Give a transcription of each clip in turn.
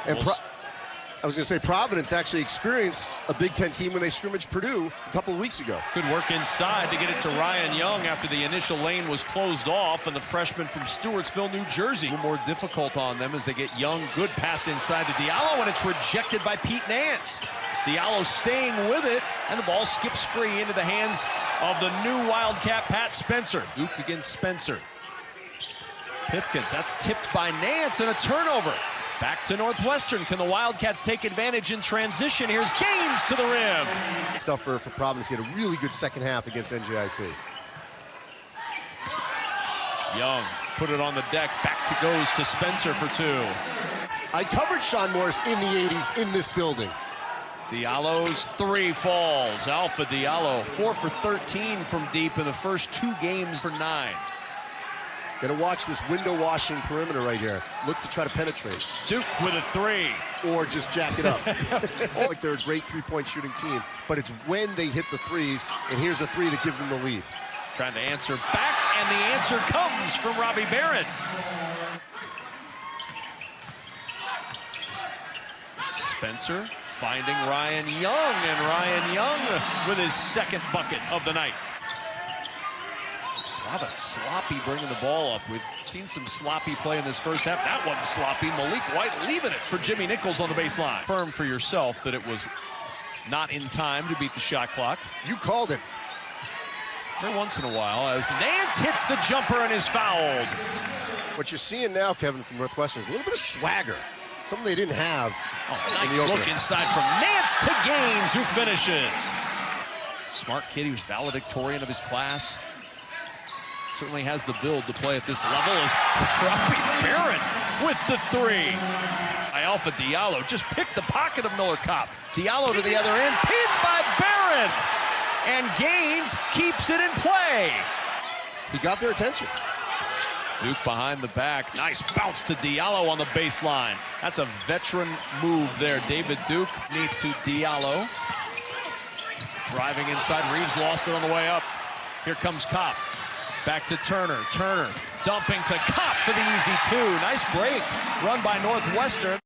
And I was going to say Providence actually experienced a Big Ten team when they scrimmaged Purdue a couple of weeks ago. Good work inside to get it to Ryan Young after the initial lane was closed off, and the freshman from Stewartsville, New Jersey. A little more difficult on them as they get Young. Good pass inside to Diallo, and it's rejected by Pete Nance. Diallo staying with it, and the ball skips free into the hands of the new Wildcat, Pat Spencer. Duke against Spencer. Pipkins, that's tipped by Nance, and a turnover. Back to Northwestern. Can the Wildcats take advantage in transition? Here's Gaines to the rim. Stuff for Providence. He had a really good second half against NJIT. Young put it on the deck. Back to goes to Spencer for two. I covered Sean Morris in the 80s in this building. Diallo's three falls. Alpha Diallo, 4 for 13 from deep in the first 2 games for 9. Gotta watch this window washing perimeter right here. Look to try to penetrate. Duke with a 3. Or just jack it up. Like they're a great three-point shooting team, but it's when they hit the threes, and here's a 3 that gives them the lead. Trying to answer back, and the answer comes from Robbie Barron. Spencer finding Ryan Young, and Ryan Young with his second bucket of the night. Providence sloppy bringing the ball up. We've seen some sloppy play in this first half. That wasn't sloppy. Malik White leaving it for Jimmy Nichols on the baseline. Firm for yourself that it was not in time to beat the shot clock. You called it. Every once in a while, as Nance hits the jumper and is fouled. What you're seeing now, Kevin, from Northwestern is a little bit of swagger. Something they didn't have. Nice look inside from Nance to Gaines, who finishes. Smart kid, he was valedictorian of his class. Certainly has the build to play at this level as Robbie Barron with the 3. Alpha Diallo just picked the pocket of Miller Kopp. Diallo to the other end, pinned by Barron. And Gaines keeps it in play. He got their attention. Duke behind the back. Nice bounce to Diallo on the baseline. That's a veteran move there. David Duke beneath to Diallo. Driving inside, Reeves lost it on the way up. Here comes Kopp. Back to Turner. Turner dumping to Kopp for the easy 2. Nice break run by Northwestern.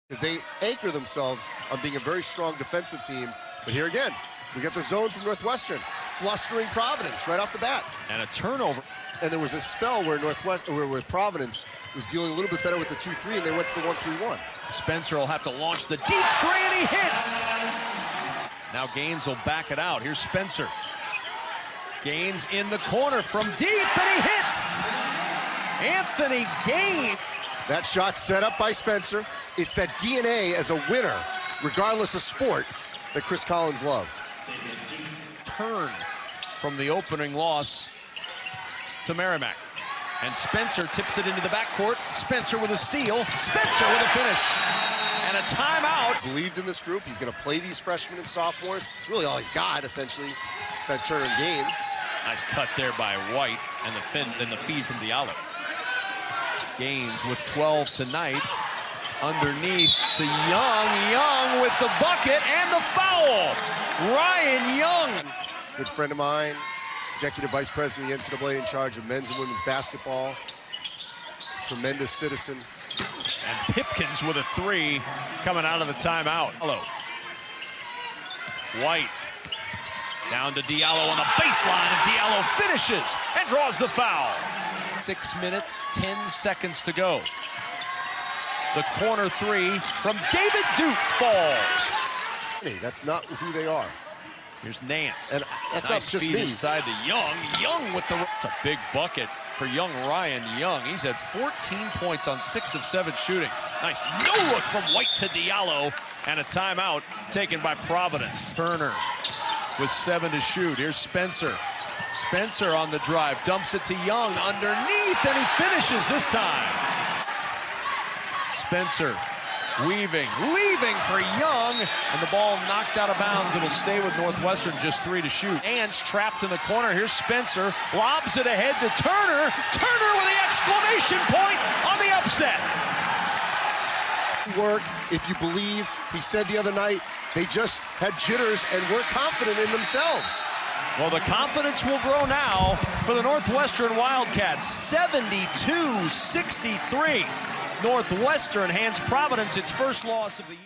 Because they anchor themselves on being a very strong defensive team. But here again, we got the zone from Northwestern, flustering Providence right off the bat. And a turnover. And there was a spell where where Providence was dealing a little bit better with the 2-3, and they went to the 1-3-1. Spencer will have to launch the deep 3, and he hits. Now Gaines will back it out. Here's Spencer. Gaines in the corner from deep, and he hits! Anthony Gaines. That shot set up by Spencer. It's that DNA as a winner, regardless of sport, that Chris Collins loved. Turn from the opening loss to Merrimack. And Spencer tips it into the backcourt. Spencer with a steal. Spencer with a finish. And a timeout. Believed in this group. He's going to play these freshmen and sophomores. It's really all he's got, essentially, besides Turner and Gaines. Nice cut there by White, and the feed from Diallo. Gaines with 12 tonight. Underneath to Young. Young with the bucket and the foul. Ryan Young. Good friend of mine, executive vice president of the NCAA in charge of men's and women's basketball. Tremendous citizen. And Pipkins with a 3 coming out of the timeout. Hello. White down to Diallo on the baseline, and Diallo finishes and draws the foul. 6 minutes, 10 seconds to go. The corner 3 from David Duke falls. Hey, that's not who they are. Here's Nance. And that's nice not just feed me. Inside to Young. Young with the... It's a big bucket for young Ryan Young. He's had 14 points on 6 of 7 shooting. Nice no look from White to Diallo. And a timeout taken by Providence. Turner with 7 to shoot. Here's Spencer. Spencer on the drive. Dumps it to Young underneath, and he finishes this time. Spencer weaving, leaving for Young, and the ball knocked out of bounds. It'll stay with Northwestern, just 3 to shoot. Ants trapped in the corner. Here's Spencer, lobs it ahead to Turner. Turner with the exclamation point on the upset. Work, if you believe. He said the other night, they just had jitters and weren't confident in themselves. Well, the confidence will grow now for the Northwestern Wildcats, 72-63. Northwestern hands Providence its first loss of the year.